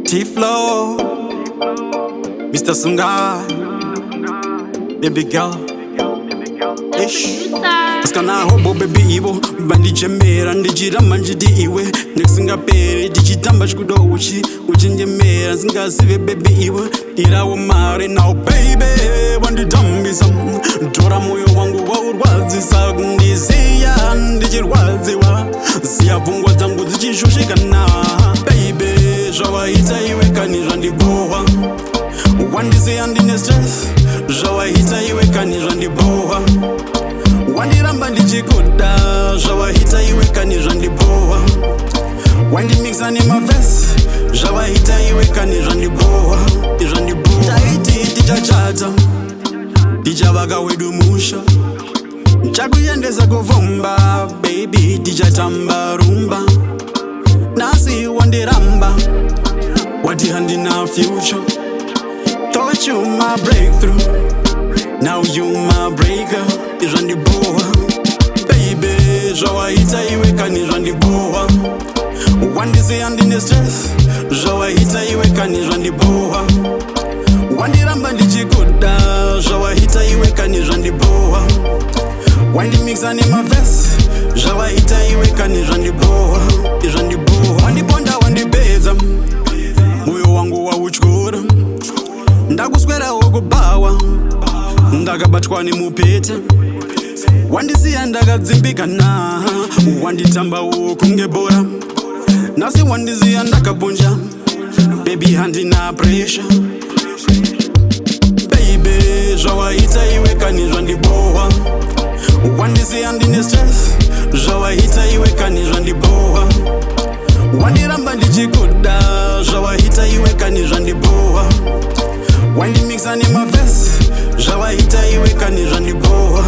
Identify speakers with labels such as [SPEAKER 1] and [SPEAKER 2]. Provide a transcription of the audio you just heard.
[SPEAKER 1] Prod.Tflow, Mr. Sungai, baby girl. Ish. Skana hobo baby iwo bandichemera ndichiramba nditi iwe nekusingaperi ndichitamba chikudo uchinjemera ndingazive baby iwe irawo mare now baby wanditambisa tora moyo wangu waurwadzisa kundiziya ndichirwadziwa ziya pfungwa dzangu dzichishoshekana baby zvawaita iwe kani zvandibohwa wandisiya ndine stress zvawaita iwe kani zvandibohwa wandiramba ndichikuda zvawaita iwe kani zvandibohwa wandimixa nemavhesi zvawaita iwe kani zvandibohwa taiti tichachata tichavaka wedu musha chakuendesa kuvhomba baby tichatamba rumba nasi wandiramba wati handina future thought you my breakthrough now you my breaker Zvandibhowa baby zvawaita iwe kani zvandibhowa wandisiya ndine stress zvawaita iwe kani zvandibhowa wandiramba ndichikuda zvawaita iwe kani zvandibhowa wandimixa nemavhesi zvawaita iwe kani zvandibhowa wandiponda wandipedza moyo wangu wautyora ndakuswerawo kubawa ndakabatwa nemupeta wandisiya ndakadzimbikana wanditambawo kunge bora nasi wandisiya ndakabonja baby handina pressure baby zvawaita iwe kani zvandibohwa wandisiya ndine stress zvawaita iwe kani zvandibohwa wandiramba ndichikuda zvawaita iwe kani zvandibohwa wandimixa nemavhesi zvawaita iwe kani zvandibohwa